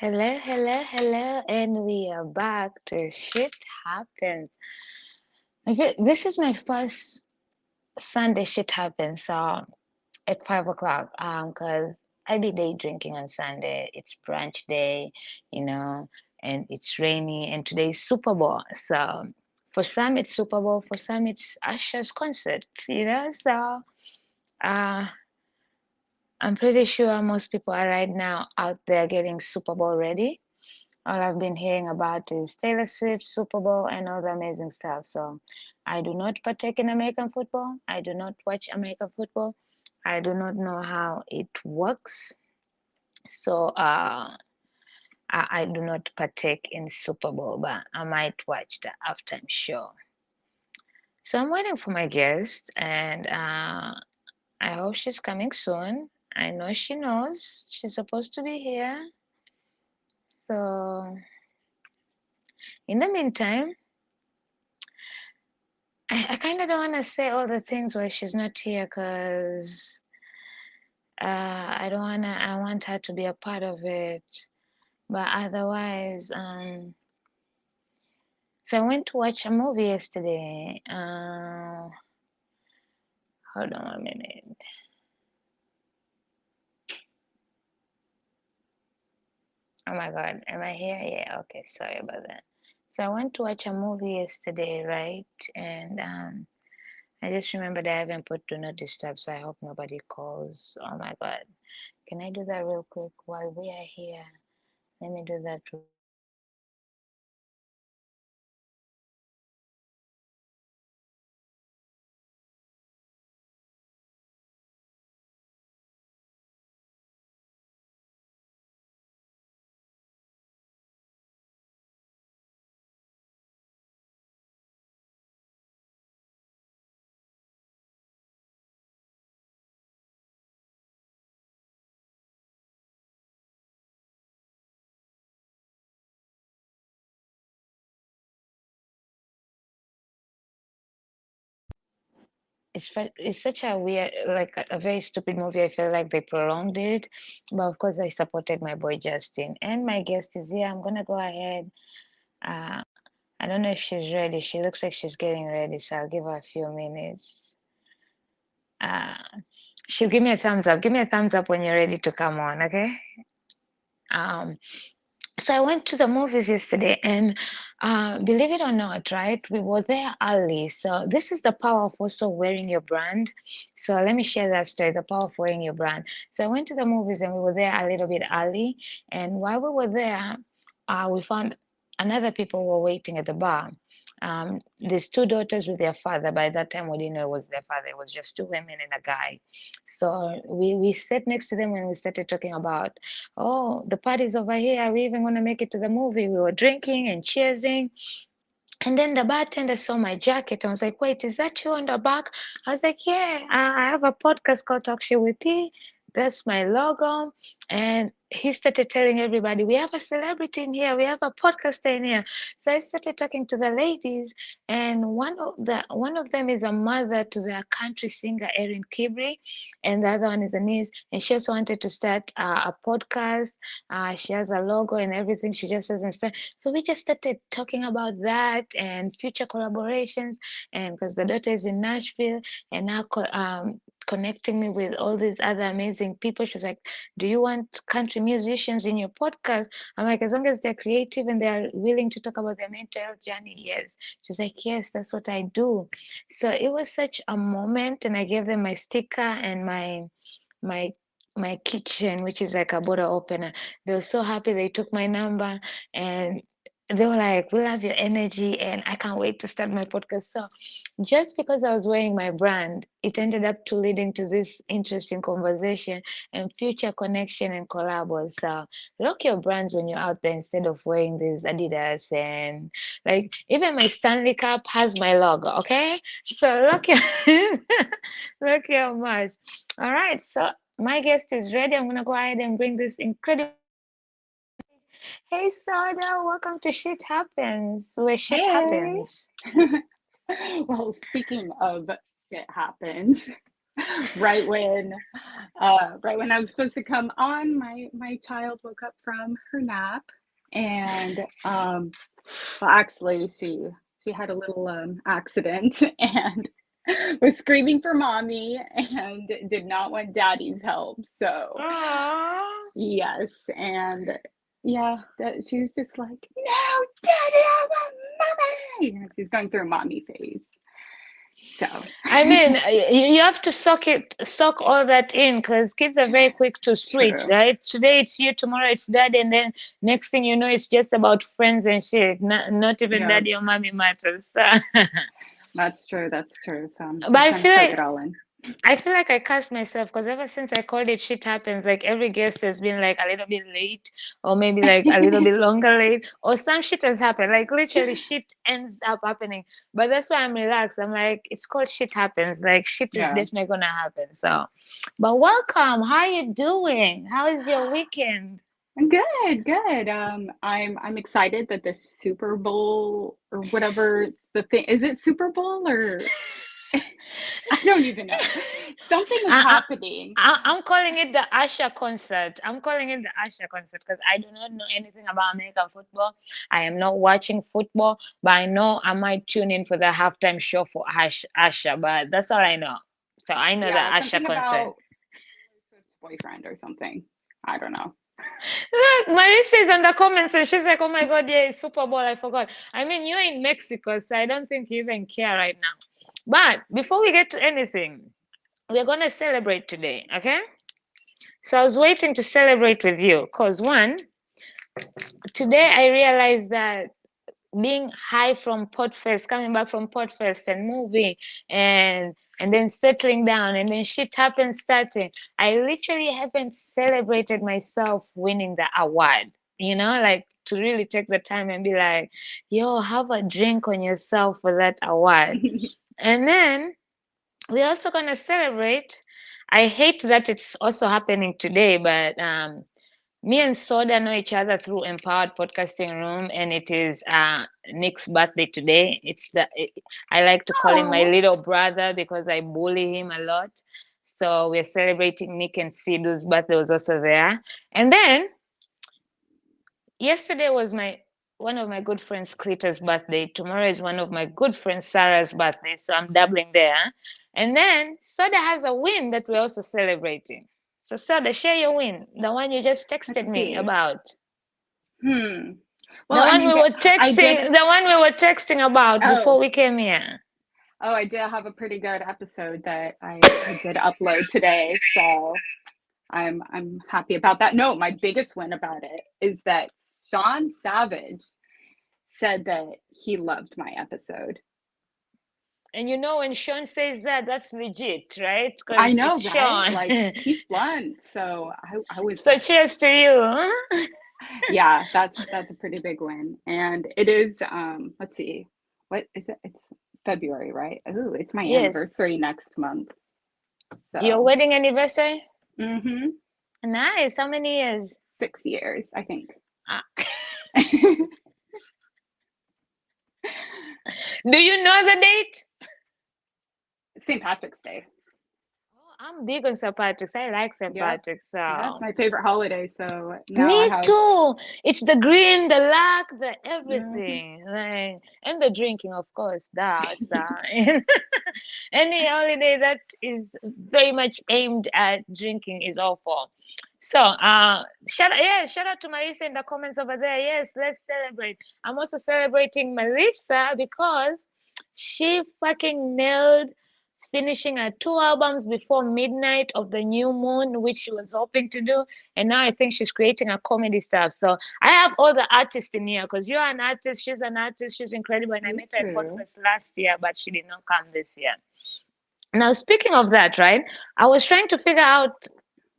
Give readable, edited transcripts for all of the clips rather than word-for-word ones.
Hello, and we are back to Shit Happens. This is my first Sunday Shit Happens at 5 o'clock. Cause I be day drinking on Sunday. It's brunch day, you know, and it's rainy, and today is Super Bowl. So for some it's Super Bowl, for some it's Usher's concert, uh, I'm pretty sure most people are right now out there getting Super Bowl ready. All I've been hearing about is Taylor Swift, Super Bowl, and all the amazing stuff. So I do not partake in American football. I do not watch American football. I do not know how it works. So I do not partake in Super Bowl, but I might watch the halftime show. So I'm waiting for my guest, and I hope she's coming soon. I know she knows she's supposed to be here. So in the meantime, I kind of don't want to say all the things while she's not here because I don't want to, I want her to be a part of it. But otherwise, so I went to watch a movie yesterday. Hold on a minute. Oh my God, am I here? Yeah, okay, sorry about that. So I went to watch a movie yesterday, right? And I just remembered I haven't put do not disturb, so I hope nobody calls. Oh my God. Can I do that real quick while we are here? Let me do that real quick. It's such a weird, like a very stupid movie. I feel like they prolonged it, but of course I supported my boy Justin, and my guest is here. I'm gonna go ahead. Uh, I don't know if she's ready. She looks like she's getting ready, so I'll give her a few minutes. Uh, she'll give me a thumbs up. Give me a thumbs up when you're ready to come on, okay? Um, So I went to the movies yesterday, and believe it or not, right, we were there early. So this is the power of also wearing your brand. So let me share that story, the power of wearing your brand. So I went to the movies, and we were there a little bit early. And while we were there, we found another people were waiting at the bar. These two daughters with their father. By that time, we didn't know it was their father. It was just two women and a guy. So we sat next to them when we started talking about, oh, the party's over here. Are we even going to make it to the movie? We were drinking and cheersing. And then the bartender saw my jacket and was like, wait, is that you on the back? I was like, yeah, I have a podcast called TalkShitWithP. That's my logo. And he started telling everybody, we have a celebrity in here. We have a podcaster in here. So I started talking to the ladies, and one of them is a mother to the country singer Erin Kibri, and the other one is a niece. And she also wanted to start a podcast. She has a logo and everything. She just doesn't start. So we just started talking about that and future collaborations. And because the daughter is in Nashville, and now connecting me with all these other amazing people. She was like, do you want country musicians in your podcast? I'm like, as long as they're creative and they're willing to talk about their mental health journey, yes. She's like, yes, that's what I do. So it was such a moment, and I gave them my sticker and my my kitchen, which is like a bottle opener. They were so happy. They took my number, and they were like, we love your energy, and I can't wait to start my podcast. So just because I was wearing my brand, it ended up to leading to this interesting conversation and future connection and collabos. So lock your brands when you're out there instead of wearing these Adidas, and like even my Stanley Cup has my logo. Okay, so lock your lock your merch. All right, so my guest is ready. I'm gonna go ahead and bring this incredible. Hey, Soda, welcome to Shit Happens, where shit Hey. happens. Well, speaking of it happens. right when right when I was supposed to come on, my child woke up from her nap, and well, actually, she had a little accident and was screaming for mommy and did not want daddy's help. So Aww. yes, and yeah, that she was just like, "No, daddy, I want mommy." She's going through a mommy phase. So I mean, you have to suck all that in, because kids are very quick to switch, true. right? Today it's you, tomorrow it's daddy, and then next thing you know, it's just about friends and shit. Not even Yeah, daddy or mommy matters. that's true. That's true. So But I'm trying to soak it all in. I feel like I cursed myself, because ever since I called it shit happens, like every guest has been like a little bit late, or maybe like a little bit longer late, or some shit has happened. Like literally shit ends up happening. But that's why I'm relaxed. I'm like, it's called shit happens. Like shit is Yeah. definitely gonna happen. So, but welcome. How are you doing? How is your weekend? Good, good. I'm excited that this Super Bowl or whatever the thing is, it Super Bowl or I don't even know. Something is I, happening. I'm calling it the Usher concert. I'm calling it the Usher concert because I do not know anything about American football. I am not watching football, but I know I might tune in for the halftime show for Usher, but that's all I know. So I know the Yeah, Usher something concert. about Swift's boyfriend or something. I don't know. Look, Marisa is on the comments and she's like, oh my God, yeah, it's Super Bowl. I forgot. I mean, you're in Mexico, so I don't think you even care right now. But before we get to anything, we're going to celebrate today, okay? So I was waiting to celebrate with you because one, today I realized that being high from Podfest, coming back from Podfest and moving and then settling down and then shit happens starting. I literally haven't celebrated myself winning the award. Like to really take the time and be like, yo, have a drink on yourself for that award. And then we're also gonna celebrate. I hate that it's also happening today, but me and Soda know each other through Empowered Podcasting Room, and it is Nick's birthday today. I like to call him my Oh, little brother because I bully him a lot. So we're celebrating Nick and Sidhu's birthday was also there. And then yesterday was my one of my good friends Clita's birthday. Tomorrow is one of my good friends Sarah's birthday. So I'm doubling there. And then Soda has a win that we're also celebrating. So Soda, share your win, the one you just texted let's me see. about. Hmm. Well, The I one mean, we were I did. texting, the one we were texting about before Oh, we came here. I did have a pretty good episode that I did upload today. So I'm happy about that. No, my biggest win about it is that Sean Savage said that he loved my episode. And when Sean says that, that's legit, right? I Because know, it's right? Sean. Like he's blunt. So I was So cheers to you. yeah, that's a pretty big win. And it is let's see. What is it? It's February, right? Ooh, it's my Yes. anniversary next month. Your So, wedding anniversary? mhm. Nice. How many years? 6 years, I think. Ah. Do you know the date? St. Patrick's Day. Oh, I'm big on St. Patrick's. I like St. Yep. Patrick's. Yeah, it's So my favorite holiday. So now I me have too. It's the green, the luck, the mhm. everything, like, and the drinking, of course. That's any holiday that is very much aimed at drinking is all for. So, shout out to Marisa in the comments over there. Yes, let's celebrate. I'm also celebrating Marisa because she fucking nailed finishing her two albums before midnight of the new moon, which she was hoping to do. And now I think she's creating a comedy stuff. So I have all the artists in here because you're an artist, she's incredible. And I Thank met her at you. Podfest last year, but she did not come this year. Now, speaking of that, right, I was trying to figure out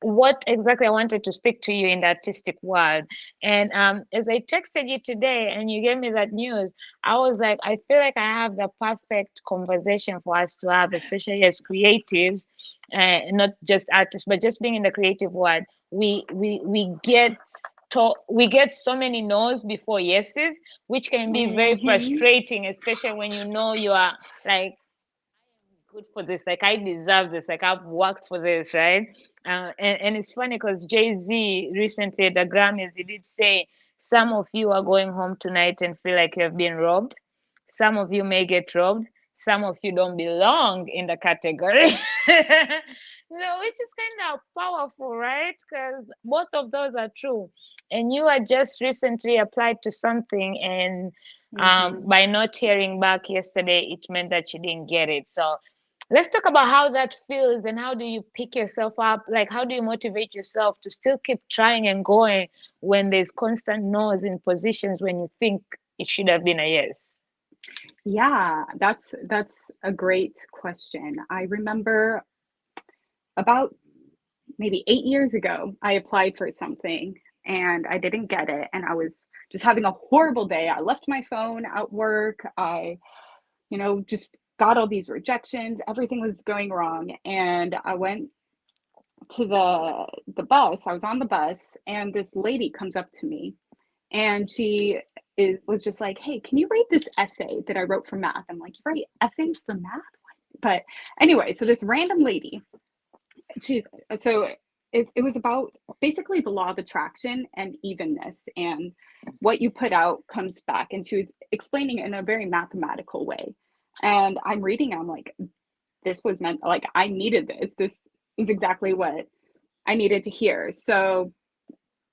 what exactly I wanted to speak to you in the artistic world. And as I texted you today and you gave me that news, I was like, I feel like I have the perfect conversation for us to have, especially as creatives, not just artists, but just being in the creative world. We get so many no's before yeses, which can be very Mhm. frustrating, especially when you are like good for this. Like I deserve this. Like I've worked for this, right? And it's funny because Jay-Z recently at the Grammys, he did say some of you are going home tonight and feel like you have been robbed. Some of you may get robbed. Some of you don't belong in the category. No, which is kind of powerful, right? Because both of those are true. And you had just recently applied to something, and Mm-hmm. by not hearing back yesterday, it meant that you didn't get it. So let's talk about how that feels and how do you pick yourself up? Like, how do you motivate yourself to still keep trying and going when there's constant no's in positions when you think it should have been a yes? Yeah, that's a great question. I remember about maybe 8 years ago, I applied for something and I didn't get it. And I was just having a horrible day. I left my phone at work. Just got all these rejections. Everything was going wrong. And I went to the bus. I was on the bus and this lady comes up to me and was just like, "Hey, can you read this essay that I wrote for math?" I'm like, "You write essays for math?" But anyway, so this random lady, she's so it was about basically the law of attraction and evenness, and what you put out comes back, and she was explaining it in a very mathematical way. And I'm reading, I'm like, this was meant, like, I needed this is exactly what I needed to hear. So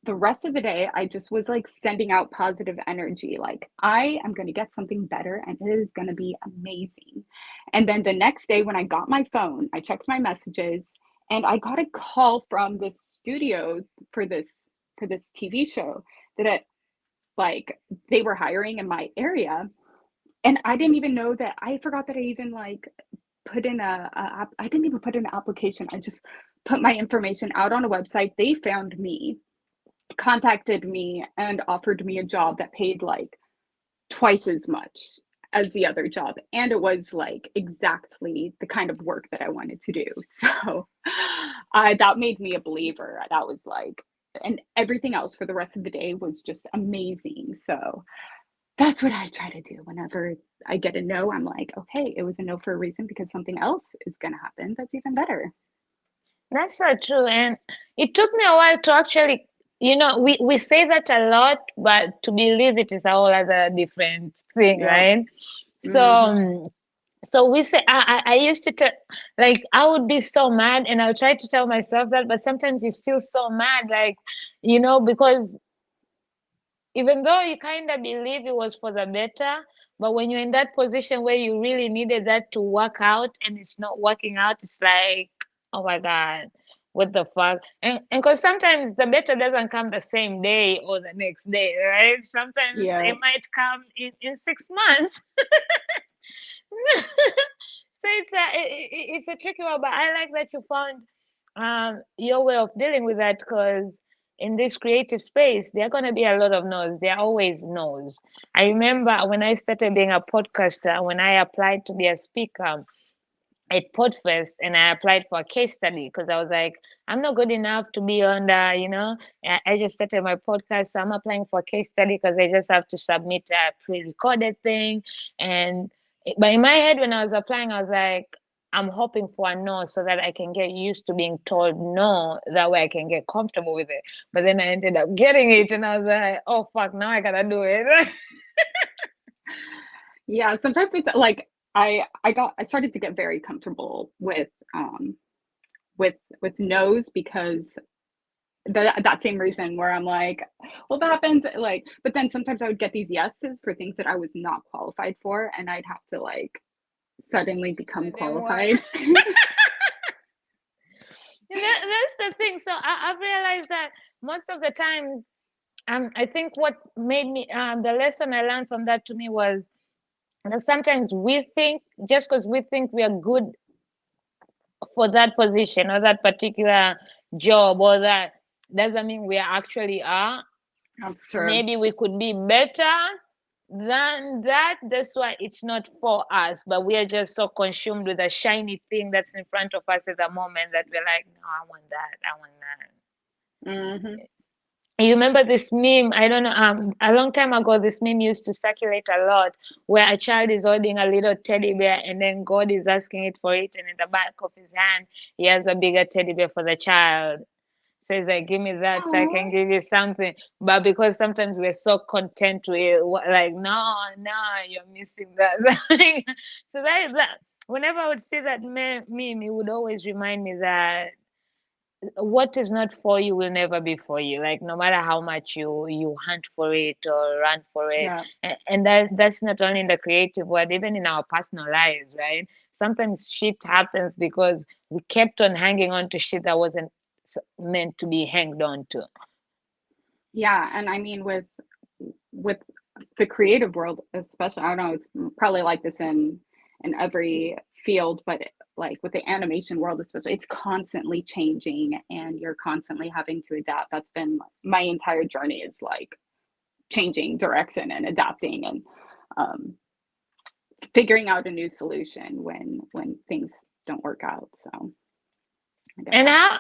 the rest of the day, I just was like sending out positive energy. Like, I am going to get something better and it is going to be amazing. And then the next day, when I got my phone, I checked my messages and I got a call from this studio for this TV show that like they were hiring in my area. And I didn't even know that. I forgot that I even like put in I didn't even put in an application. I just put my information out on a website. They found me, contacted me, and offered me a job that paid like twice as much as the other job. And it was like exactly the kind of work that I wanted to do. So that made me a believer. That was like, and everything else for the rest of the day was just amazing. So that's what I try to do whenever I get a no. I'm like, okay, it was a no for a reason because something else is going to happen that's even better. That's so true. And it took me a while to actually, we say that a lot, but to believe it is a whole other different thing, Yep. right? So, Mm-hmm. so we say, I used to tell, like, I would be so mad, and I'll try to tell myself that, but sometimes you're still so mad, like, because even though you kind of believe it was for the better, but when you're in that position where you really needed that to work out and it's not working out, it's like, oh my God, what the fuck? And because sometimes the better doesn't come the same day or the next day, right? Sometimes Yeah. it might come in 6 months. So it's a tricky one, but I like that you found your way of dealing with that, because in this creative space, there are going to be a lot of no's. There are always no's. I remember when I started being a podcaster, when I applied to be a speaker at Podfest, and I applied for a case study because I was like, I'm not good enough to be on I just started my podcast, so I'm applying for a case study because I just have to submit a pre-recorded thing. But in my head, when I was applying, I was like, I'm hoping for a no so that I can get used to being told no. That way I can get comfortable with it. But then I ended up getting it, and I was like, oh fuck, now I gotta do it. Yeah, sometimes it's like I started to get very comfortable with no's because that same reason where I'm like, well, that happens, like, but then sometimes I would get these yeses for things that I was not qualified for, and I'd have to like suddenly become Let them work. qualified. And that's the thing. So I've realized that most of the times, I think what made me, the lesson I learned from that to me was that sometimes we think, just because we think we are good for that position or that particular job, or that doesn't mean we actually are. That's true. Maybe we could be better than that. That's why it's not for us, but we are just so consumed with a shiny thing that's in front of us at the moment that we're like, no, I want that, I want that. Hmm. You remember this meme? I don't know. A long time ago, this meme used to circulate a lot, where a child is holding a little teddy bear, and then God is asking it for it, and in the back of his hand, he has a bigger teddy bear for the child. Says like, give me that so I can Oh, give you something. But because sometimes we're so content with like, no, no, you're missing that. So that whenever I would see that meme, it would always remind me that what is not for you will never be for you, like no matter how much you hunt for it or run for it. yeah. And that's not only in the creative world, even in our personal lives, right? Sometimes shit happens because we kept on hanging on to shit that wasn't meant to be hanged on to. Yeah, and I mean with the creative world, especially, I don't know, it's probably like this in every field, but like with the animation world especially, it's constantly changing and you're constantly having to adapt. That's been my entire journey, is like changing direction and adapting and um, figuring out a new solution when things don't work out. So I get And that. how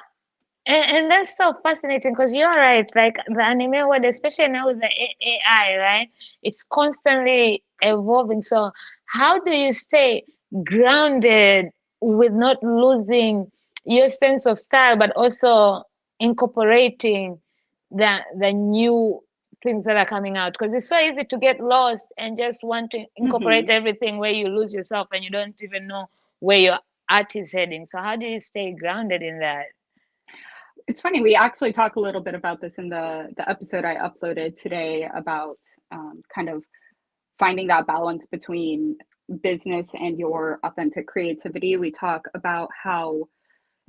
and that's so fascinating because you're right. Like the anime world, especially now with the AI, right? It's constantly evolving. So how do you stay grounded with not losing your sense of style, but also incorporating the new things that are coming out? Because it's so easy to get lost and just want to incorporate Hmm. everything where you lose yourself and you don't even know where your art is heading. So how do you stay grounded in that? It's funny, we actually talk a little bit about this in the episode I uploaded today about kind of finding that balance between business and your authentic creativity. We talk about how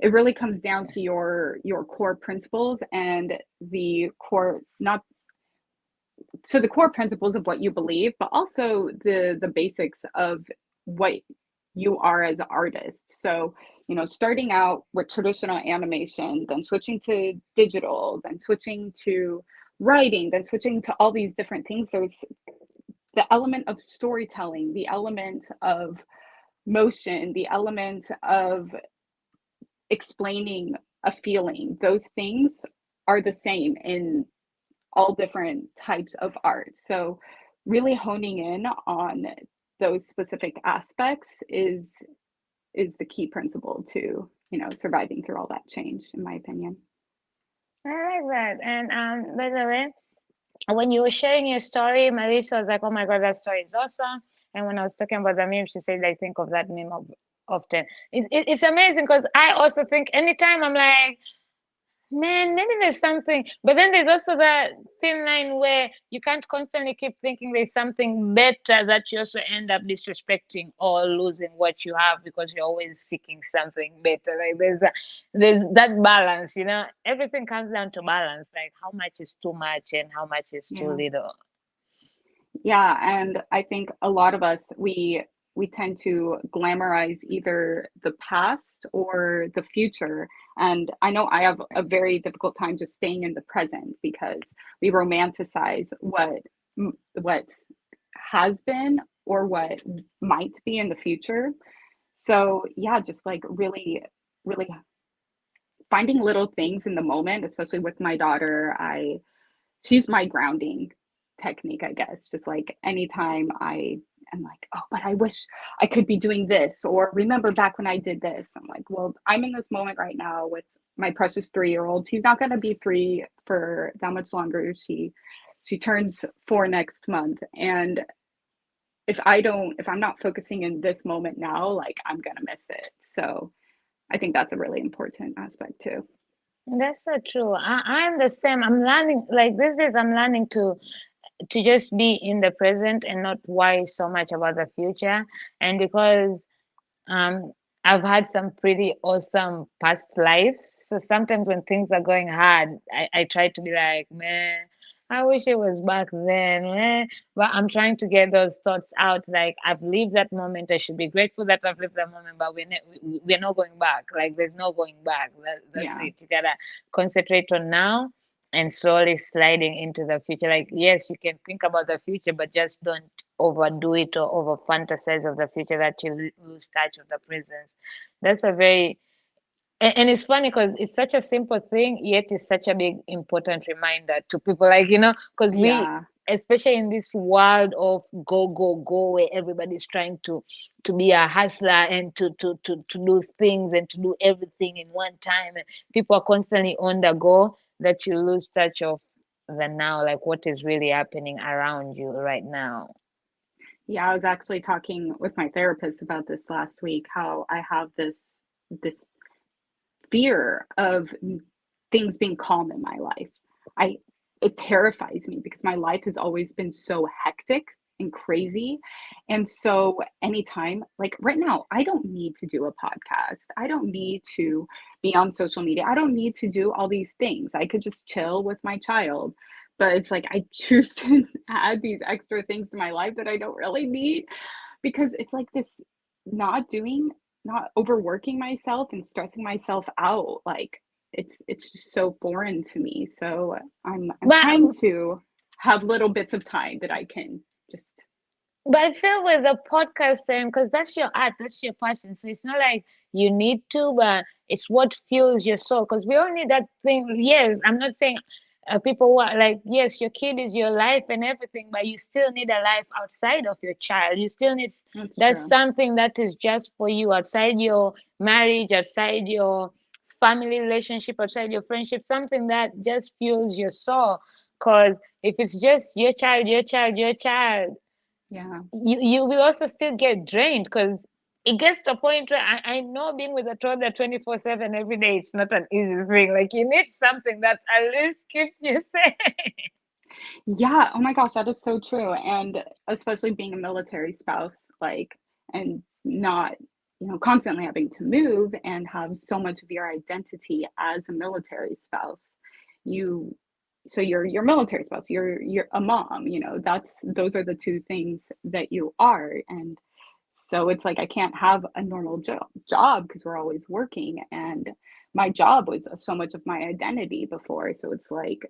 it really comes down to your core principles and the core, not so the core principles of what you believe, but also the basics of what you are as an artist. So, you know, starting out with traditional animation, then switching to digital, then switching to writing, then switching to all these different things. There's the element of storytelling, the element of motion, the element of explaining a feeling. Those things are the same in all different types of art. So really honing in on those specific aspects is the key principle to, you know, surviving through all that change, in my opinion. I like that. And by the way, when you were sharing your story, Marisa was like, "Oh my God, that story is awesome." And when I was talking about the meme, she said, "I think of that meme often." It's amazing because I also think anytime I'm like, man, maybe there's something. But then there's also that thin line where you can't constantly keep thinking there's something better that you also end up disrespecting or losing what you have because you're always seeking something better. Like there's that balance, you know. Everything comes down to balance, like how much is too much and how much is too Yeah. little. Yeah, and I think a lot of us, we tend to glamorize either the past or the future. And I know I have a very difficult time just staying in the present because we romanticize what has been or what might be in the future. So yeah, just like really finding little things in the moment, especially with my daughter. I She's my grounding technique, I guess. Just like anytime I am like, oh, but I wish I could be doing this, or remember back when I did this. I'm like, well, I'm in this moment right now with my precious 3 year old. She's not gonna be three for that much longer. She turns 4 next month. And if I'm not focusing in this moment now, like I'm gonna miss it. So I think that's a really important aspect too. That's so true. I'm the same. I'm learning, like these days, I'm learning to just be in the present and not worry so much about the future. And because Um, I've had some pretty awesome past lives. So sometimes when things are going hard, I try to be like, man, I wish it was back then. Man. But I'm trying to get those thoughts out. Like, I've lived that moment. I should be grateful that I've lived that moment, but we're not going back. Like, there's no going back. That's Yeah. it. You gotta concentrate on now and slowly sliding into the future. Like, yes, you can think about the future, but just don't overdo it or over fantasize of the future that you lose touch of the presence. That's a very And it's funny because it's such a simple thing, yet it's such a big important reminder to people. Like, because we, Yeah. especially in this world of go, go, go, where everybody's trying to be a hustler and to do things and to do everything in one time. And people are constantly on the go, that you lose touch of the now, like what is really happening around you right now. Yeah, I was actually talking with my therapist about this last week, how I have this fear of things being calm in my life. I It terrifies me because my life has always been so hectic and crazy. And so anytime, like right now, I don't need to do a podcast. I don't need to be on social media. I don't need to do all these things. I could just chill with my child. But it's like I choose to add these extra things to my life that I don't really need, because it's like this not doing, not overworking myself and stressing myself out. Like it's just so foreign to me. So I'm But trying to have little bits of time that I can just. But I feel with the podcast thing, because that's your art, that's your passion. So it's not like you need to, but it's what fuels your soul. Because we all need that thing. Yes, I'm not saying people who are like, yes, your kid is your life and everything, but you still need a life outside of your child. You still need That's that true. something that is just for you, outside your marriage, outside your family relationship, outside your friendship, something that just fuels your soul. Because if it's just your child, your child, your child, Yeah. you will also still get drained, because it gets to a point where I know being with a toddler 24/7 every day, it's not an easy thing. Like you need something that at least keeps you safe. Yeah, oh my gosh, that is so true. And especially being a military spouse, like, and not, constantly having to move and have so much of your identity as a military spouse. You, so you're military spouse, you're a mom, those are the two things that you are. And so it's like I can't have a normal job because we're always working. And my job was so much of my identity before. So it's like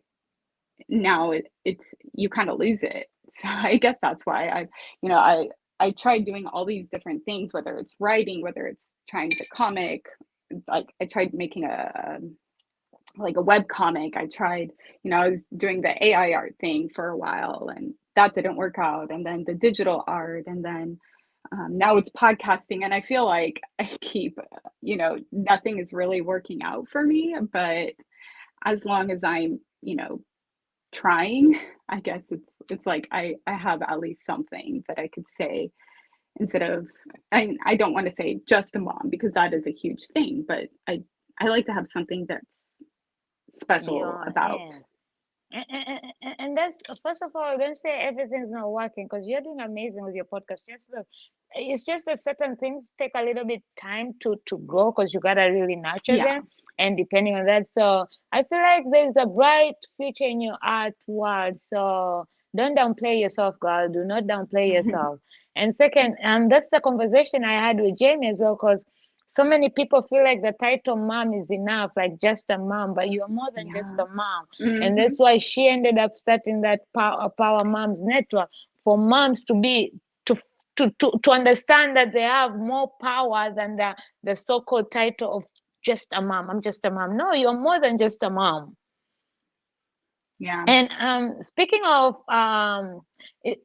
now it's you kind of lose it. So I guess that's why I tried doing all these different things, whether it's writing, whether it's trying to comic. Like I tried making a web comic. I tried, I was doing the AI art thing for a while, and that didn't work out. And then the digital art, and then now it's podcasting. And I feel like I keep, nothing is really working out for me. But as long as I'm, trying, I guess it's like I have at least something that I could say, instead of, I don't want to say just a mom, because that is a huge thing, but I like to have something that's special Yeah, about. yeah. And that's, first of all, don't say everything's not working, because you're doing amazing with your podcast. Just look, it's just that certain things take a little bit time to grow, because you gotta really nurture Yeah. them. And depending on that, so I feel like there's a bright future in your art world. So don't downplay yourself, girl. Do not downplay yourself. And second, that's the conversation I had with Jamie as well, because so many people feel like the title mom is enough, like just a mom, but you're more than just Yeah. a mom. And Hmm. that's why she ended up starting that Power Moms Network, for moms to be to understand that they have more power than the so-called title of just a mom. I'm just a mom. No, you're more than just a mom. Yeah. And speaking of it,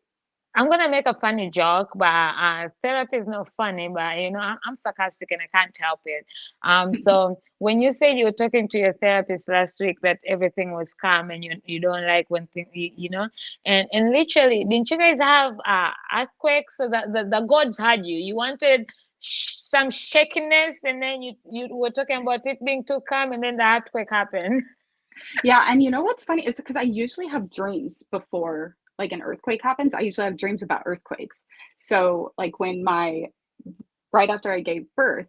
I'm gonna make a funny joke, but therapy is not funny. But I'm sarcastic and I can't help it. So when you said you were talking to your therapist last week that everything was calm and you don't like when things, and literally, didn't you guys have earthquakes? So that the gods had you. You wanted some shakiness, and then you were talking about it being too calm, and then the earthquake happened. Yeah, and you know what's funny is because I usually have dreams before like an earthquake happens. I usually have dreams about earthquakes. So like when my right after I gave birth,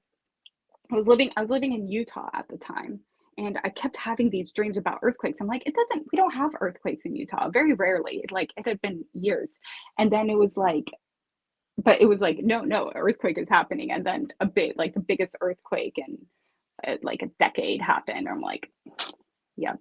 I was living in Utah at the time, and I kept having these dreams about earthquakes. I'm like, we don't have earthquakes in Utah, very rarely. Like it had been years. And then it was like, no, no, earthquake is happening. And then like the biggest earthquake in like a decade happened. I'm like, yeah.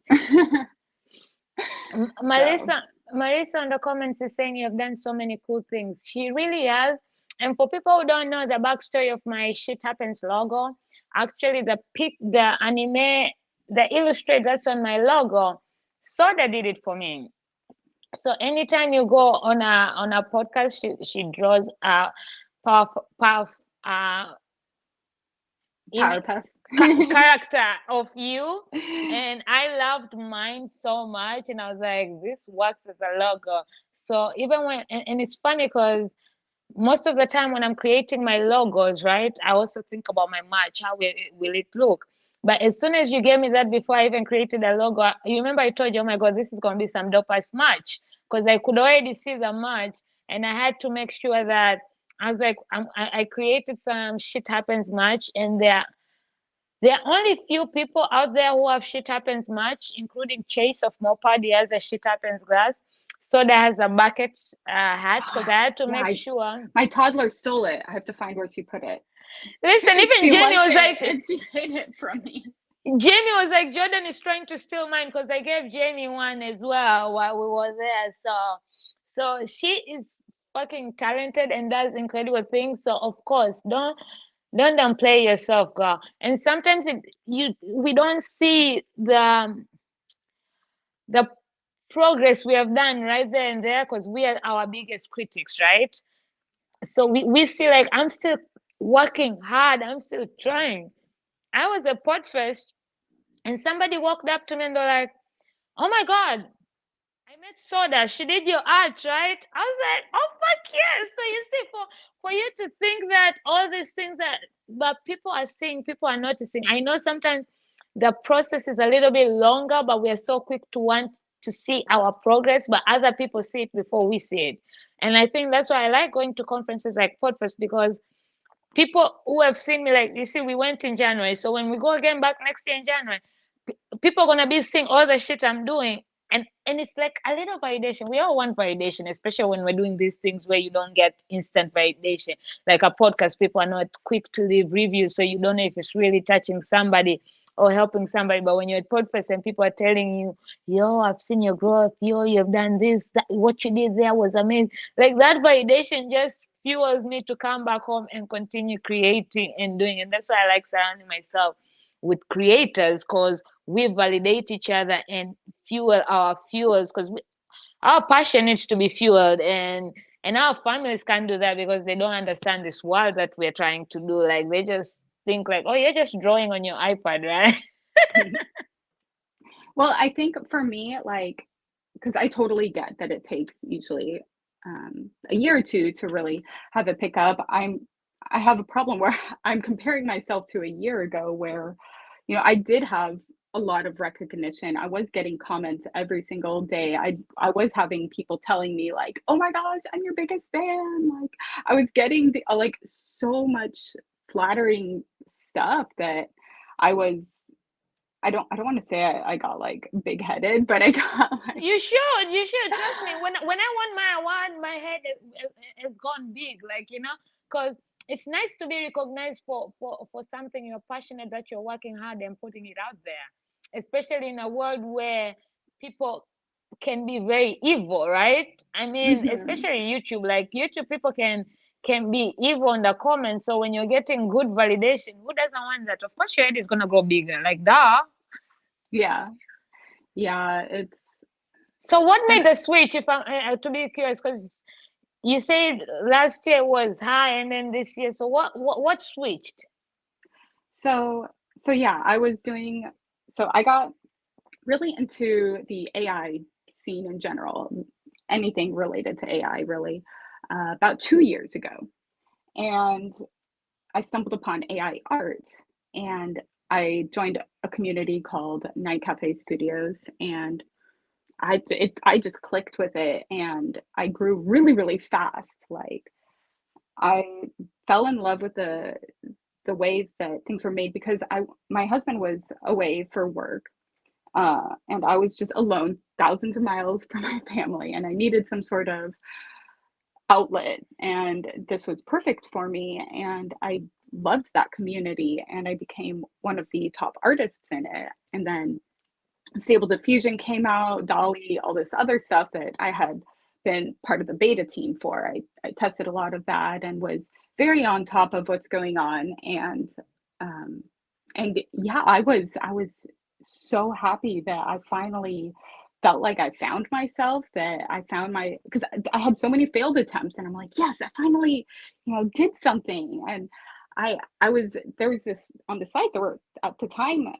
So, Marissa in the comments is saying you've done so many cool things. She really has. And for people who don't know the backstory of my Shit Happens logo, Actually, the anime, the illustrate that's on my logo, Soda did it for me. So anytime you go on a podcast, she draws a puff puff uh in Powerpuff. character of you, and I loved mine so much, and I was like, this works as a logo. So even when and it's funny because most of the time when I'm creating my logos, right, I also think about my merch. How will it look? But as soon as you gave me that before I even created a logo, you remember I told you, oh my God, this is going to be some dope ass merch. Because I could already see the merch and I had to make sure that I was like, I created some shit happens merch, and there are only few people out there who have shit happens merch, including Chase of Mopad. He has a shit happens glass. Soda has a bucket hat because I had to Yeah, make sure. my toddler stole it. I have to find where she put it. Listen, even She Jamie liked was it like, and she hid it from me. Jordan is trying to steal mine because I gave Jamie one as well while we were there. So she is fucking talented and does incredible things. So of course, don't downplay yourself, girl. And sometimes we don't see the progress we have done right there and there because we are our biggest critics, right? So we see like I'm still working hard, I'm still trying. I was a pod first, and somebody walked up to me and they're like, oh my God, I met Soda. She did your art, right? I was like, oh fuck yes. So you see, for you to think that all these things that but people are seeing, people are noticing. I know sometimes the process is a little bit longer, but we are so quick to want to see our progress, but other people see it before we see it. And I think that's why I like going to conferences like Podfest because people who have seen me, like you see, we went in January. So when we go again back next year in January, people are gonna be seeing all the shit I'm doing. And it's like a little validation. We all want validation, especially when we're doing these things where you don't get instant validation. Like a podcast, people are not quick to leave reviews, so you don't know if it's really touching somebody or helping somebody. But when you're at podcast and people are telling you, yo, I've seen your growth, yo, you've done this, that, what you did there was amazing. Like that validation just fuels me to come back home and continue creating and doing. And that's why I like surrounding myself with creators because we validate each other and fuel our fuels because our passion needs to be fueled, and our families can't do that because they don't understand this world that we're trying to do. Like they just think like, oh, you're just drawing on your iPad, right? Well, I think for me, like, because I totally get that it takes usually a year or two to really have it pick up. I have a problem where I'm comparing myself to a year ago where, I did have a lot of recognition. I was getting comments every single day. I was having people telling me like, "Oh my gosh, I'm your biggest fan." Like I was getting like so much flattering stuff that I was I don't want to say I got like big headed, but I got like You should trust me. When I won my award, my head has gone big, like because it's nice to be recognized for something you're passionate that you're working hard and putting it out there, especially in a world where people can be very evil, right? I mean, mhm. especially YouTube. Like YouTube, people can be evil in the comments. So when you're getting good validation, who doesn't want that? Of course, your head is gonna grow bigger. Like duh. Yeah. Yeah, it's So what and made the switch? If I'm to be curious, because you said last year was high and then this year. So what switched? so so yeah, I got really into the AI scene in general, anything related to AI really, about 2 years ago. And I stumbled upon AI art and I joined a community called Night Cafe Studios, and I just clicked with it and I grew really, really fast. Like I fell in love with the way that things were made because I my husband was away for work, and I was just alone, thousands of miles from my family, and I needed some sort of outlet, and this was perfect for me. And I loved that community, and I became one of the top artists in it. And then Stable Diffusion came out, Dolly, all this other stuff that I had been part of the beta team for. I tested a lot of that and was very on top of what's going on. And and yeah, I was so happy that I finally felt like I found myself, that I found my, because I had so many failed attempts, and I'm like, yes, I finally, did something. And I was there was this on the site. There were at the time,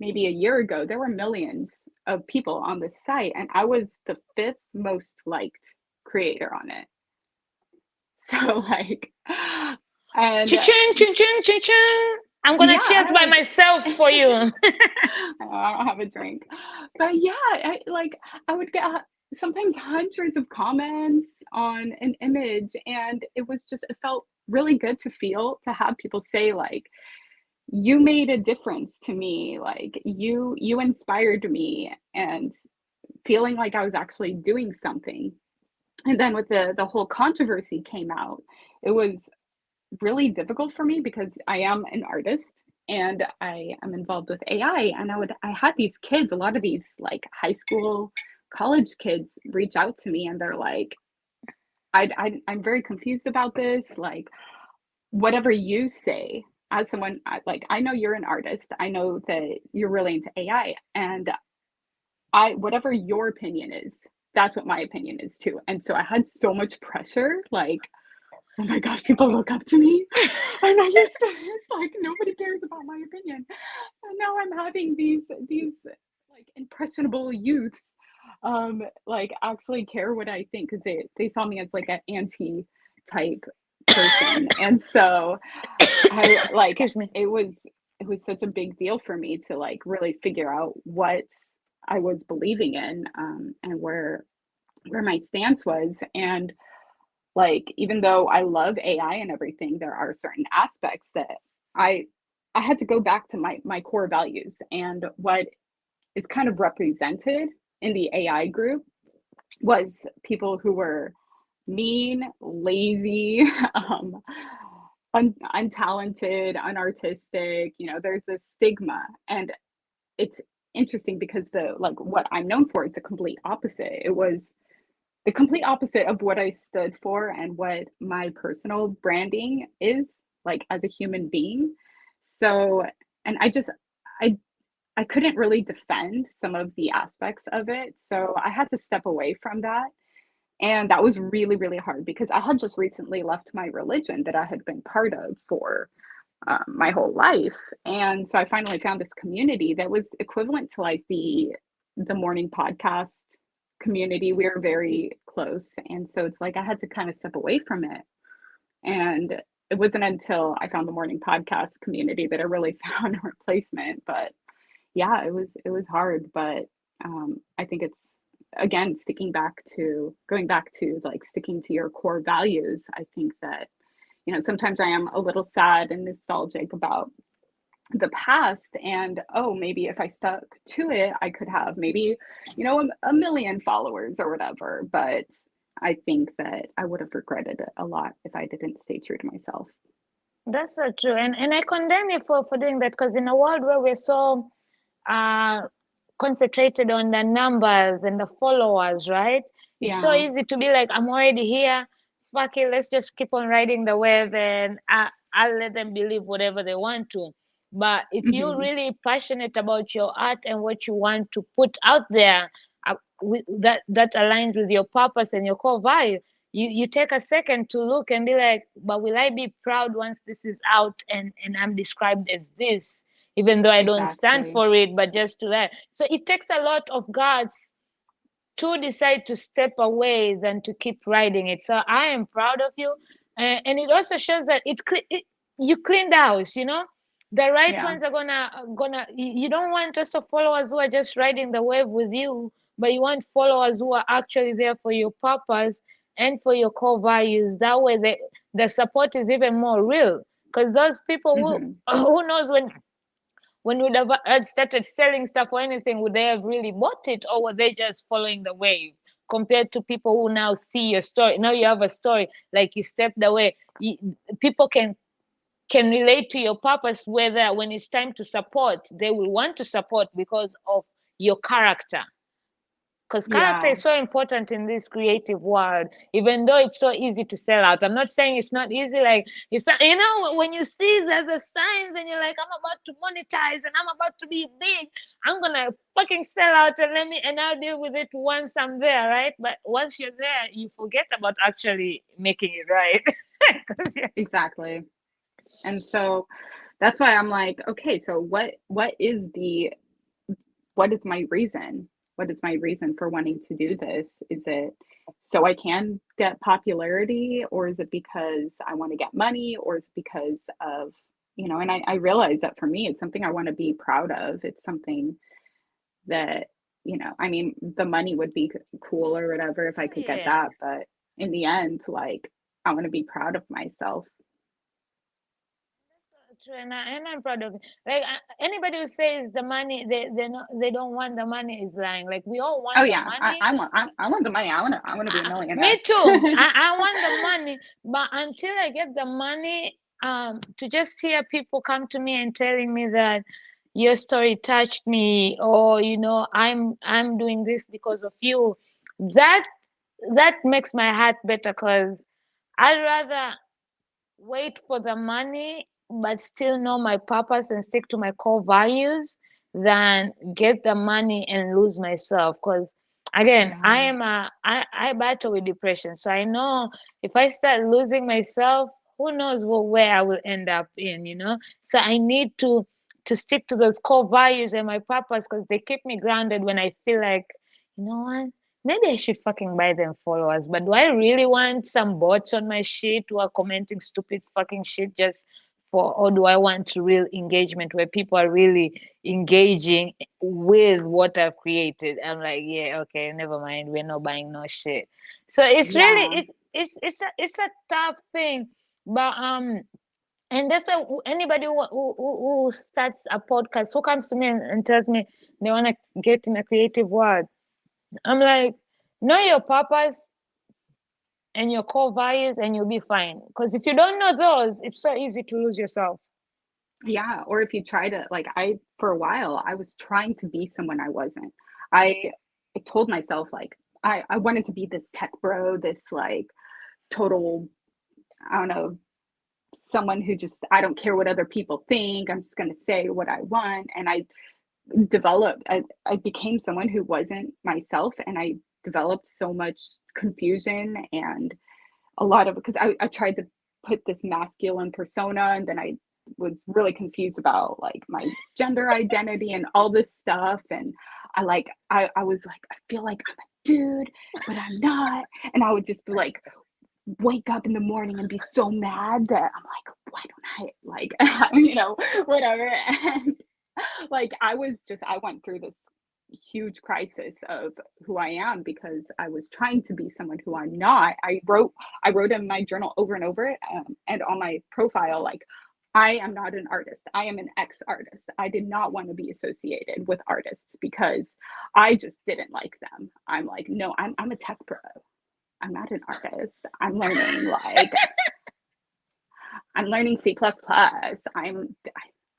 maybe a year ago, there were millions of people on the site, and I was the fifth most liked creator on it. So like, and Ching, ching, ching, ching, ching. I'm gonna yeah, cheers I by was. myself for you. I don't have a drink. But yeah, I would get sometimes hundreds of comments on an image, and it felt really good to feel to have people say like, you made a difference to me, like you inspired me, and feeling like I was actually doing something. And then with the whole controversy came out, it was really difficult for me because I am an artist and I am involved with AI. And I had these kids, a lot of these like high school, college kids reach out to me, and they're like, I'm very confused about this. Like, whatever you say, as someone, like, I know you're an artist, I know that you're really into AI, and whatever your opinion is, that's what my opinion is too. And so I had so much pressure, like, oh my gosh, people look up to me. And I used to, it's like nobody cares about my opinion. And now I'm having these like impressionable youths like actually care what I think, because they saw me as like an anti type person. And so I like Excuse me. it was such a big deal for me to like really figure out what I was believing in, and where my stance was. And like, even though I love AI and everything, there are certain aspects that I I had to go back to my core values, and what is kind of represented in the AI group was people who were mean, lazy, untalented, unartistic. There's this stigma, and it's interesting because the like what I'm known for is the complete opposite. It was the complete opposite of what I stood for and what my personal branding is, like as a human being. So, and I I couldn't really defend some of the aspects of it. So I had to step away from that. And that was really, really hard because I had just recently left my religion that I had been part of for my whole life. And so I finally found this community that was equivalent to like the morning podcast community. We were very close. And so it's like I had to kind of step away from it. And it wasn't until I found the morning podcast community that I really found a replacement. But yeah, it was hard. But I think it's, again, going back to like sticking to your core values. I think that sometimes I am a little sad and nostalgic about the past, and oh, maybe if I stuck to it, I could have maybe a million followers or whatever. But I think that I would have regretted it a lot if I didn't stay true to myself. That's so true. And I condemn you for doing that, because in a world where we're so uh concentrated on the numbers and the followers, right? It's so Yeah. easy to be like, I'm already here. Fuck it, let's just keep on riding the wave, and I'll let them believe whatever they want to. But if you're Hmm. really passionate about your art and what you want to put out there, that aligns with your purpose and your core value, you take a second to look and be like, but will I be proud once this is out and I'm described as this, even though I don't stand Exactly. for it, but just to that. So it takes a lot of guts to decide to step away than to keep riding it. So I am proud of you, and it also shows that you cleaned the house. The right Yeah. ones are gonna. You don't want also followers who are just riding the wave with you, but you want followers who are actually there for your purpose and for your core values. That way, the support is even more real. Because those people Hmm. who knows when would have had started selling stuff or anything, would they have really bought it, or were they just following the wave? Compared to people who now see your story, now you have a story, like you stepped away. People can relate to your purpose, whether when it's time to support, they will want to support because of your character. because character Yeah, is so important in this creative world, even though it's so easy to sell out. I'm not saying it's not easy. Like when you see the signs and you're like, I'm about to monetize and I'm about to be big, I'm gonna fucking sell out and I'll deal with it once I'm there, right? But once you're there, you forget about actually making it right. 'Cause, yeah. exactly. And so that's why I'm like, okay, so what is my reason? What is my reason for wanting to do this? Is it so I can get popularity, or is it because I want to get money, or is it because of, and I realize that for me, it's something I want to be proud of. It's something that, I mean, the money would be cool or whatever if I could get Yeah. that. But in the end, like, I want to be proud of myself. True, and I'm proud of it. Like anybody who says the money they don't want the money is lying. Like we all Oh want the yeah, money. I want the money. I want to be a millionaire. Me too. I want the money, but until I get the money, to just hear people come to me and telling me that your story touched me, or I'm doing this because of you, that that makes my heart better. Cause I'd rather wait for the money but still know my purpose and stick to my core values than get the money and lose myself. Because again, Yeah. I battle with depression, so I know if I start losing myself, who knows where I will end up in. So I need to stick to those core values and my purpose because they keep me grounded when I feel like, you know what, maybe I should fucking buy them followers. But do I really want some bots on my shit who are commenting stupid fucking shit just or do I want real engagement where people are really engaging with what I've created? I'm like, yeah, okay, never mind. We're not buying no shit. So it's really Yeah. it's a tough thing, but and that's why anybody who starts a podcast who comes to me and tells me they want to get in a creative world, I'm like, know your purpose and your core values, and you'll be fine. Because if you don't know those, it's so easy to lose yourself. Yeah, or if you try to, like, for a while I was trying to be someone I wasn't. I told myself, like, I wanted to be this tech bro, this like total, I don't know, someone who just, I don't care what other people think. I'm just going to say what I want. And I became someone who wasn't myself, and I developed so much confusion and a lot of, because I tried to put this masculine persona, and then I was really confused about like my gender identity and all this stuff. And I was like, I feel like I'm a dude, but I'm not. And I would just be like, wake up in the morning and be so mad that I'm like, why don't I like, whatever. And like, I went through this huge crisis of who I am because I was trying to be someone who I'm not. I wrote in my journal over and over, and on my profile, like, I am not an artist. I am an ex-artist. I did not want to be associated with artists because I just didn't like them. I'm like, no, I'm a tech pro. I'm not an artist. I'm learning C++.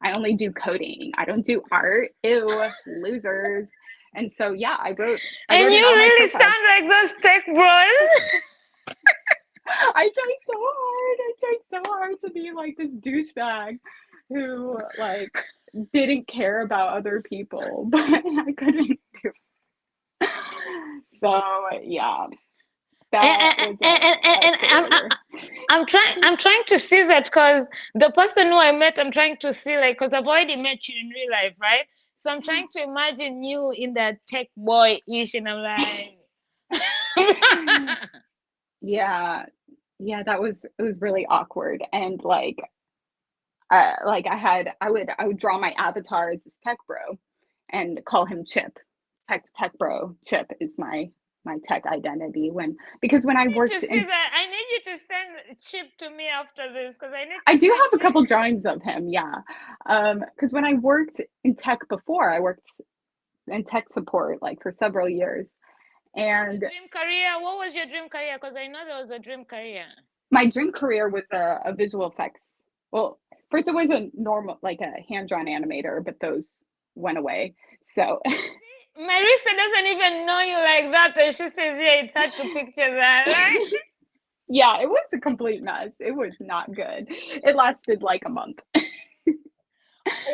I only do coding. I don't do art. Ew, losers. And so yeah, I And wrote it you on my really profile. sound like those tech bros. I tried so hard. I tried so hard to be like this douchebag who like didn't care about other people, but I couldn't do it. So yeah, and, that and, was a and failure. I'm trying to see that because the person who I met, I'm trying to see like because I've already met you in real life, right? So I'm trying to imagine you in that tech boy ish, and I'm like, Yeah, yeah, it was really awkward. And like I would draw my avatar as this tech bro and call him Chip. Tech bro Chip is my tech identity, because when I need to worked see in, that. I need you to send Chip to me after this because I need I to do see have a Chip. couple drawings of him, yeah. Because when I worked in tech before, I worked in tech support like for several years. What was your And dream career? What was your dream career? Because I know there was a dream career. my dream career was a visual effects. Well, first it was a normal, like a hand drawn animator, but those went away. So Marissa doesn't even know you like that, and she says, "Yeah, it's hard to picture that." Like, Yeah, it was a complete mess. It was not good. It lasted like a month.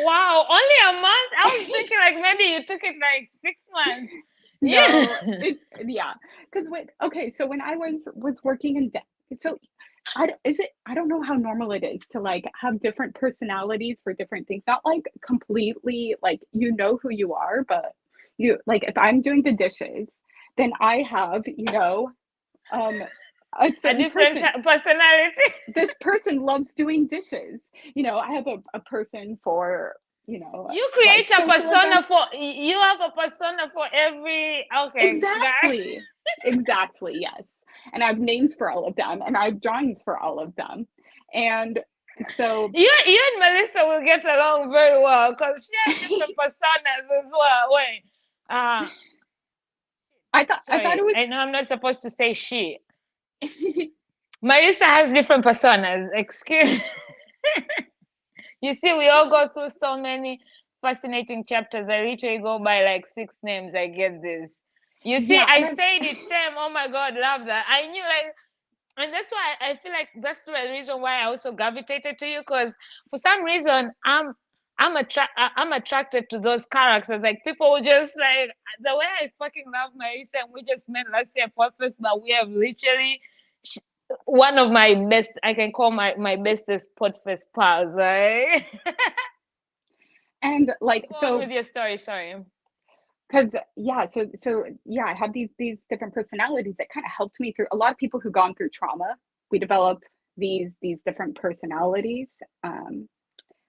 wow, only a month? I was thinking like maybe you took it like 6 months. No, Yeah. yeah, because so when I was working in so I don't know how normal it is to like have different personalities for different things. Not like completely like you know who you are, but you like if I'm doing the dishes, then I have, um a A certain different person. personality. This person loves doing dishes. I have a person for, You like create a social persona events. for, you have a persona for every, okay, guy. Exactly. Exactly, yes. And I have names for all of them and I have drawings for all of them. And so You and Melissa will get along very well because she has different personas as well. Wait, uh, I thought sorry, it I know I'm not supposed to say she. Marissa has different personas. Excuse. You see, we all go through so many fascinating chapters. I literally go by like 6 names. I get this. You see, yeah, I and said it, Sam. Oh my God, love that. I knew like, and that's why I feel like that's the reason why I also gravitated to you because for some reason I'm attracted to those characters. Like people who just like the way I fucking love Marisa and we just met last year podcast, but we have literally sh- one of my best. I can call my bestest podcast pals. Right? like Go on so with your story. Sorry. because yeah, I have these different personalities that kind of helped me through. A lot of people who gone through trauma, we develop these different personalities. um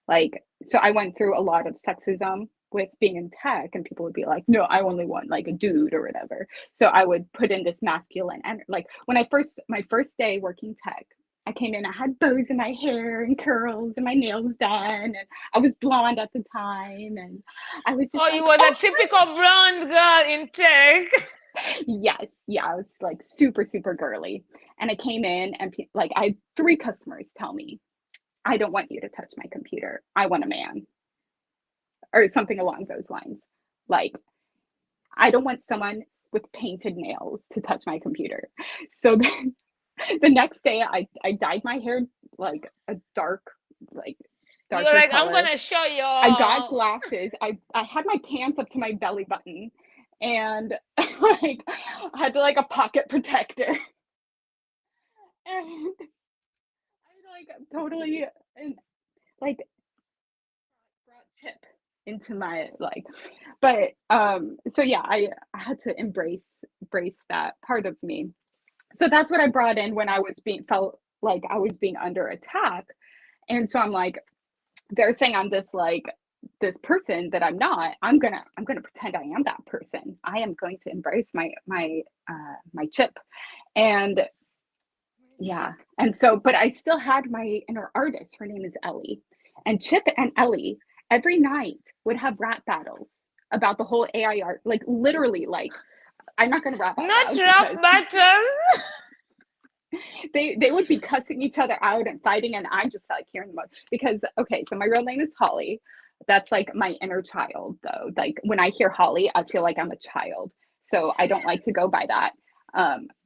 Like, so I went through a lot of sexism with being in tech, and people would be like, no, I only want like a dude or whatever. So I would put in this masculine, and like when my first day working tech, I came in, I had bows in my hair and curls and my nails done, and I was blonde at the time, and I was just Oh, you like, were oh the typical blonde girl in tech. yes, yeah, I was like super, super girly. And I came in, and like I had three customers tell me, I don't want you to touch my computer. I want a man, or something along those lines. Like, I don't want someone with painted nails to touch my computer. So then the next day, I dyed my hair like a like You're darker like, I'm color. gonna show I got you. glasses. I had my pants up to my belly button, and like I had like a pocket protector, and I like totally and like brought Chip into my like, but so yeah, I had to embrace that part of me. So that's what I brought in when I was being felt like I was being under attack. And so I'm like, they're saying I'm this person that I'm not. I'm gonna pretend I am that person. I am going to embrace my Chip. And yeah. And so, but I still had my inner artist. Her name is Ellie. And Chip and Ellie every night would have rap battles about the whole AI art. Like literally, like I'm not gonna rap out Not loud rap because battles. they would be cussing each other out and fighting, and I'm just like hearing them out. Because okay, so my real name is Holly. That's like my inner child though. Like when I hear Holly, I feel like I'm a child. So I don't like to go by that.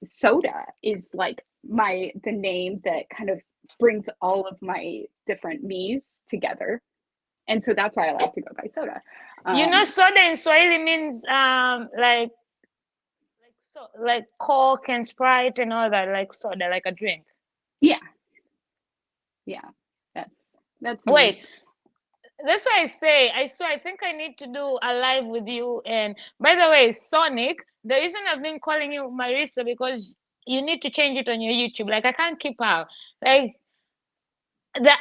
Soda is like the name that kind of brings all of my different me's together. And so that's why I like to go by Soda. You know, Um, soda in Swahili means like Coke and Sprite and all that, like soda, like a drink. yeah, yeah, that's that's me. Wait, that's why I say I swear I think I need to do a live with you. And by the way, Sonic, the reason I've been calling you Marissa because you need to change it on your YouTube. Like I can't keep up. Like the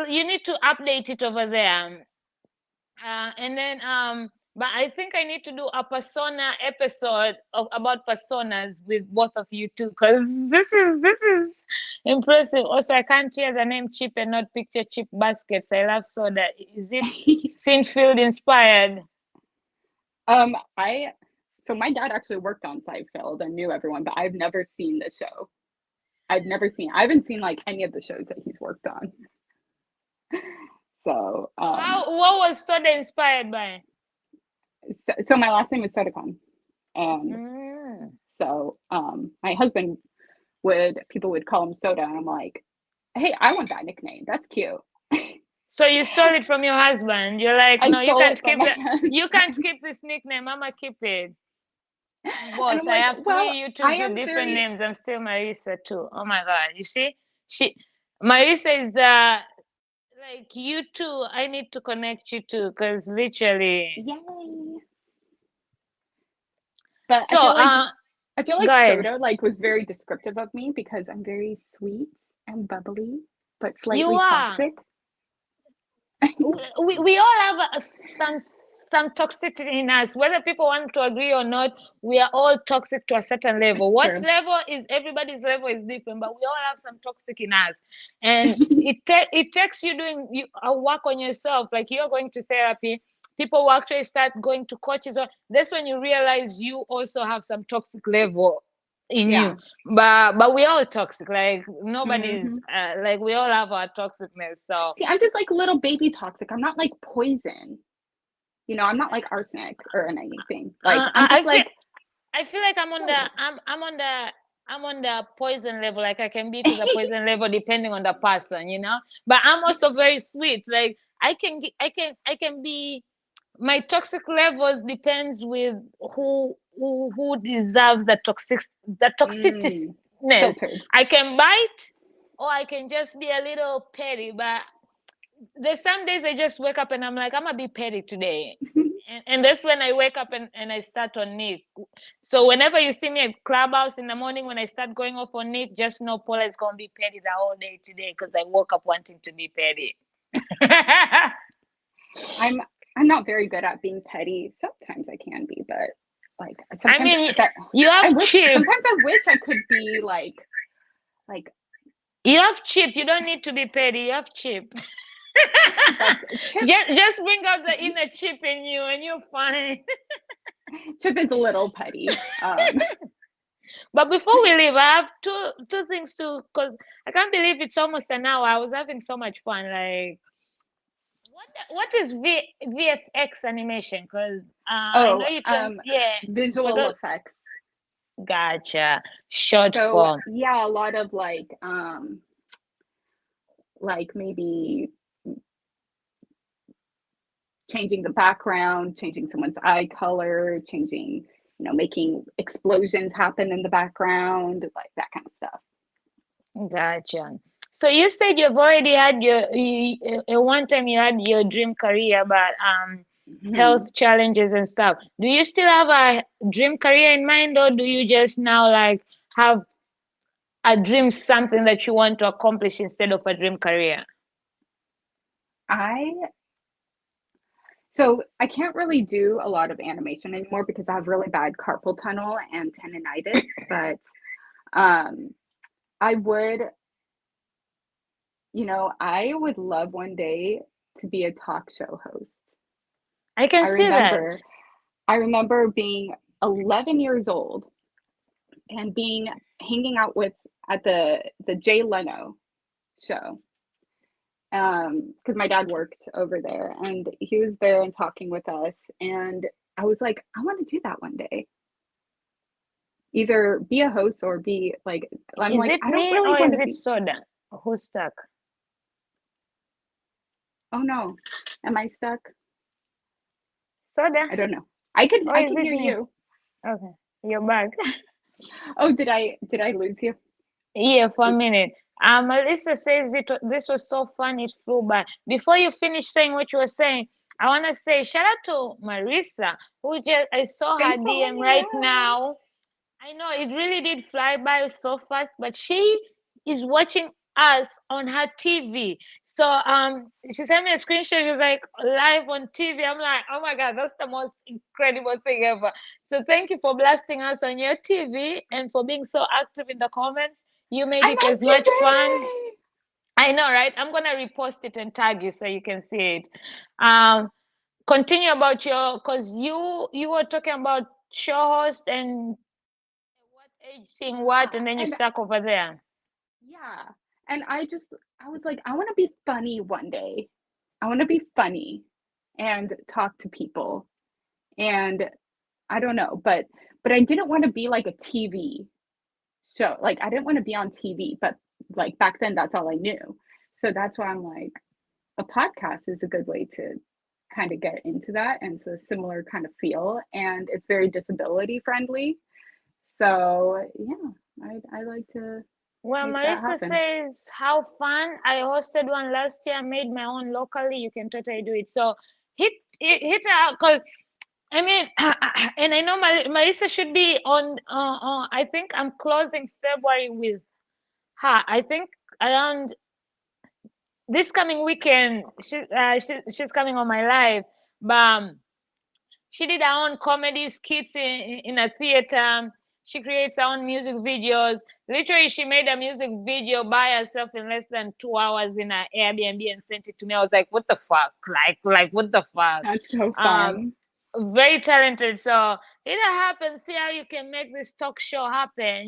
you need to update it over there. And then but I think I need to do a persona episode about personas with both of you too, because this is impressive. Also, I can't hear the name Chip and not picture Chip baskets. I love soda. Is it Sinfield inspired? I so my dad actually worked on Seinfeld and knew everyone, but I've never seen the show. I haven't seen like any of the shows that he's worked on. So, So how what was soda inspired by? so my last name is Sodacon, and Mm. so my husband people would call him Soda, and I'm like, hey, I want that nickname. That's cute. So you stole it from your husband. You're like, I no, you stole it can't from keep my the, you can't husband. keep this nickname. I'ma keep it. I'm And both. I'm I like, have well, three I YouTubes with am different very, names. I'm still Marisa too. Oh my God. You see? She Marisa is the like you two. I need to connect you two because literally. yay. But So I feel go like ahead. Soda like was very descriptive of me because I'm very sweet and bubbly, but You slightly are. toxic. We all have some toxicity in us, whether people want to agree or not. We are all toxic to a certain level. It's What true. level is everybody's level is different, but we all have some toxic in us, and it takes you doing a work on yourself. Like you're going to therapy, people will actually start going to coaches. Or that's when you realize you also have some toxic level in Yeah. you. But we all toxic. Like nobody's Hmm. like we all have our toxicness. So. See, I'm just like little baby toxic. I'm not like poison. I'm not like arsenic or anything. Like I'm I just feel like I feel like soda. I'm on the poison level. Like I can be to the poison level depending on the person, you know. But I'm also very sweet. Like I can be my toxic levels depends with who deserves the Mm, toxicness. filtered. I can bite or I can just be a little petty. But there's some days I just wake up and I'm like, I'm gonna be petty today. And that's when I wake up and I start on Nick. So whenever you see me at Clubhouse in the morning when I start going off on Nick, just know Paula is gonna be petty the whole day today because I woke up wanting to be petty. I'm I'm not very good at being petty. Sometimes I can be, but like I sometimes mean, that you I have wish chip. sometimes I wish I could be like You have chip. You don't need to be petty. You have chip. that's Chip. Just bring out the inner chip in you and you're fine. Chip is a little petty. But before we leave, I have two things to because I can't believe it's almost an hour. I was having so much fun. Like, what is VFX animation? Because I know Oh, you told yeah. For visual the effects. gotcha short So form. yeah, a lot of like maybe changing the background, changing someone's eye color, changing, making explosions happen in the background, like that kind of stuff. Gotcha. So you said you've already had one time you had your dream career, but Hmm. health challenges and stuff. Do you still have a dream career in mind, or do you just now like have a dream something that you want to accomplish instead of a dream career? I so I can't really do a lot of animation anymore because I have really bad carpal tunnel and tendonitis, but um I would, I would love one day to be a talk show host. I can I see that. remember I remember being 11 years old and being hanging out with at the Jay Leno show, because my dad worked over there and he was there and talking with us, and I was like, I want to do that one day, either be a host or be like, I'm Is like, it I don't me really or want is to it be. Soda? Who's stuck? Oh no, am I stuck? Soda? I don't know. I can Or I is can it hear me? you. Okay, you're back. Oh, did I lose you? Yeah, for a Oops. minute. Melissa says this was so fun, it flew by. Before you finish saying what you were saying, I want to say shout out to Marissa, who just I saw her Thanks for DM hanging right out. now. I know it really did fly by so fast, but she is watching us on her TV. So she sent me a screenshot. She was like live on TV. I'm like, oh my god, that's the most incredible thing ever. So thank you for blasting us on your TV and for being so active in the comments. You made I'm it on as much fun. TV. I know, right? I'm gonna repost it and tag you so you can see it. Um, continue about your because you were talking about show host and what age seeing what, Yeah, and then you and stuck over there. yeah, and I was like, I want to be funny one day. I want to be funny and talk to people. And I don't know, but I didn't want to be like a TV show. Like I didn't want to be on TV, but like back then that's all I knew. So that's why I'm like a podcast is a good way to kind of get into that, and it's a similar kind of feel, and it's very disability friendly. So yeah, I like to Well, make that Marissa happen. says, how fun. I hosted one last year, made my own locally. You can totally do it. So hit her out, because I mean, and I know Marissa should be on, I think I'm closing February with her. I think around this coming weekend, she's coming on my live. But she did her own comedy skits in a theater. She creates her own music videos. Literally, she made a music video by herself in less than 2 hours in her Airbnb and sent it to me. I was like, what the fuck? Like what the fuck? That's so Um, fun. very talented. So it happens. See how you can make this talk show happen.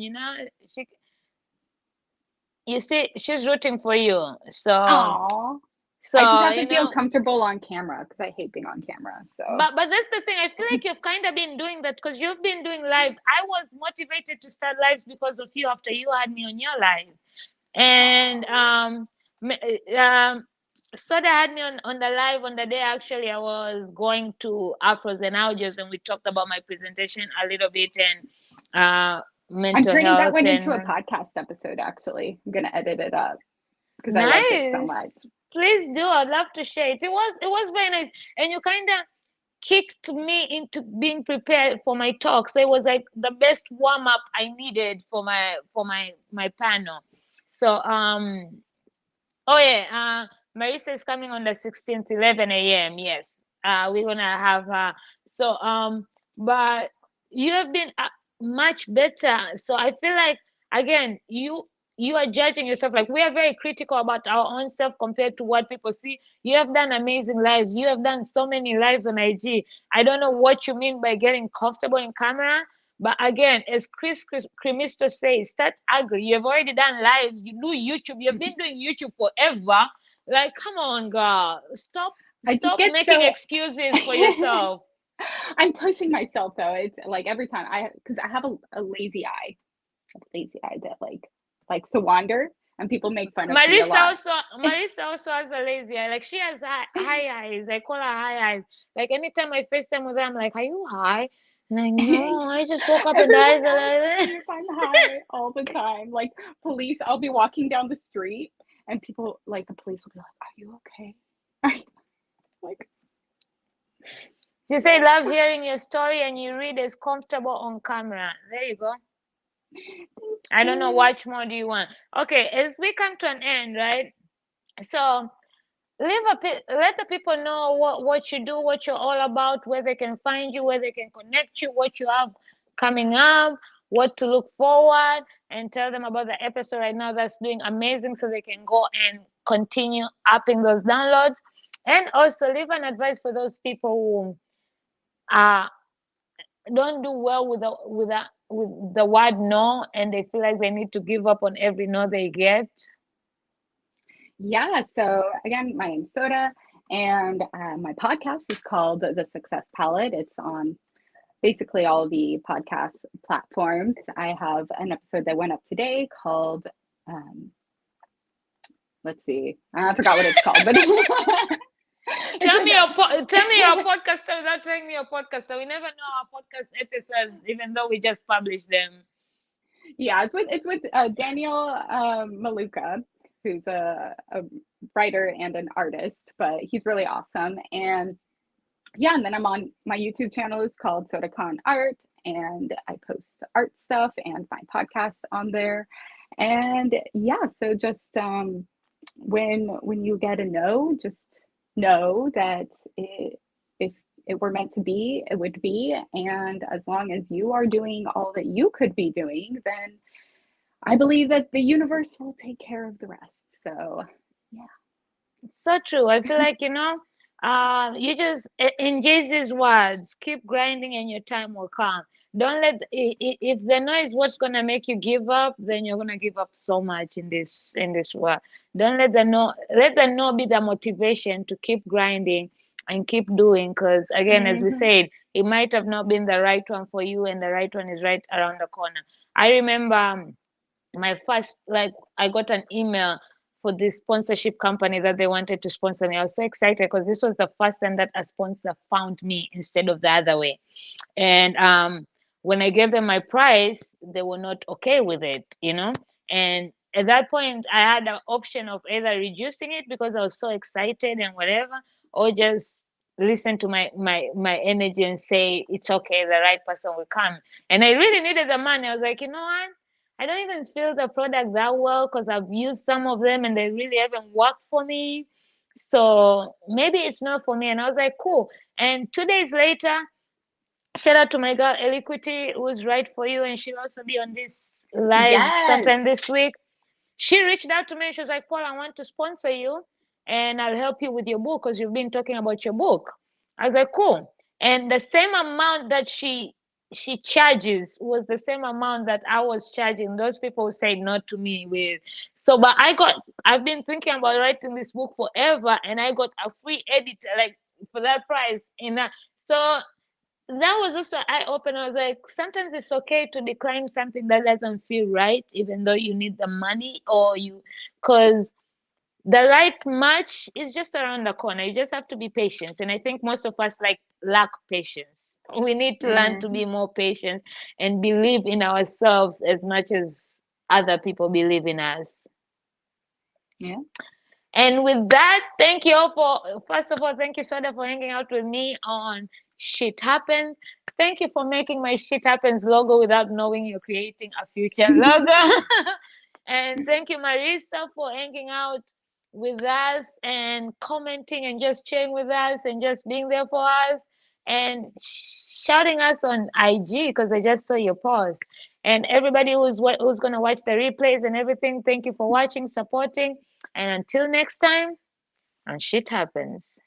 She, you see, she's rooting for you. So, Aw. I just so have to feel comfortable on camera because I hate being on camera. So but that's the thing. I feel like you've kind of been doing that because you've been doing lives. I was motivated to start lives because of you after you had me on your live, and Soda had me on the live on the day actually I was going to Afros and Audios, and we talked about my presentation a little bit, and I'm mental turning that health one into a and podcast episode, actually. I'm gonna edit it up because I liked it so nice. much. Please do. I'd love to share it. It was very nice, and you kind of kicked me into being prepared for my talk. So it was like the best warm up I needed for my panel. So oh yeah, Marissa is coming on the 16th, 11 a.m. Yes, we're gonna have her. So but you have been much better. So I feel like again, you are judging yourself. Like we are very critical about our own self compared to what people see. You have done amazing lives. You have done so many lives on IG. I don't know what you mean by getting comfortable in camera. But again, as Chris Cremisto says, start ugly. You've already done lives. You do YouTube. You've been doing YouTube forever. Like, come on, girl. Stop I just stop get making so excuses for yourself. I'm pushing myself though. It's like every time because I have a lazy eye that likes to wander, and people make fun of me a Marissa lot. also Marissa also has a lazy eye. Like she has high eyes. I call her high eyes. Like anytime I FaceTime with her, I'm like, "Are you high?" And like, no, I just woke up and the Everyone eyes are asks like me if I'm high all the time. Like police, I'll be walking down the street, and people like the police will be like, "Are you okay?" Like, She said, love hearing your story and you read as comfortable on camera. There you go. thank I don't know you. what more do you want. Okay, as we come to an end, right? So let the people know what you do, what you're all about, where they can find you, where they can connect you, what you have coming up, what to look forward, and tell them about the episode right now that's doing amazing so they can go and continue upping those downloads. And also leave an advice for those people who uh, don't do well with the word no, and they feel like they need to give up on every no they get. Yeah. So again, my name's Soda, and my podcast is called The Success Palette. It's on basically all the podcast platforms. I have an episode that went up today called, um, let's see, I forgot what it's called, but it's Tell with me your podcaster without telling me your podcaster. We never know our podcast episodes, even though we just publish them. yeah, it's with Daniel Maluka, who's a writer and an artist, but he's really awesome. And yeah, and then I'm on my YouTube channel is called SodaCon Art, and I post art stuff and my podcasts on there. And yeah, so just when you get a no, just know that if it were meant to be, it would be. And as long as you are doing all that you could be doing, then I believe that the universe will take care of the rest. So yeah. It's so true. I feel like, you just, in Jesus' words, keep grinding and your time will come. Don't if the no is what's gonna make you give up, then you're gonna give up so much in this world. Don't let the no be the motivation to keep grinding and keep doing, because again, as we Mm-hmm. said, it might have not been the right one for you, and the right one is right around the corner. I remember my first, like, I got an email for this sponsorship company that they wanted to sponsor me. I was so excited because this was the first time that a sponsor found me instead of the other way. And when I gave them my price, they were not okay with it, you know. And at that point, I had the option of either reducing it because I was so excited and whatever, or just listen to my energy and say it's okay, the right person will come. And I really needed the money. I was like, you know what? I don't even feel the product that well because I've used some of them and they really haven't worked for me. So maybe it's not for me. And I was like, cool. And 2 days later, shout out to my girl Eliquity, who's right for you, and she'll also be on this live Yes. sometime this week. She reached out to me and she was like, Paul, I want to sponsor you and I'll help you with your book because you've been talking about your book. I was like, cool. And the same amount that she charges was the same amount that I was charging those people who said no to me with. So but I've been thinking about writing this book forever, and I got a free editor like for that price. So that was also eye opener. I was like, sometimes it's okay to decline something that doesn't feel right, even though you need the money or you, because the right match is just around the corner. You just have to be patient. And I think most of us like lack patience. We need to learn to Mm-hmm. be more patient and believe in ourselves as much as other people believe in us. Yeah. And with that, thank you all for, first of all, thank you, Soda, for hanging out with me on Shit Happens. Thank you for making my Shit Happens logo without knowing you're creating a future logo. And thank you, Marisa, for hanging out with us and commenting and just cheering with us and just being there for us and shouting us on IG because I just saw your post. And everybody who's going to watch the replays and everything, thank you for watching, supporting. And until next time, and shit happens.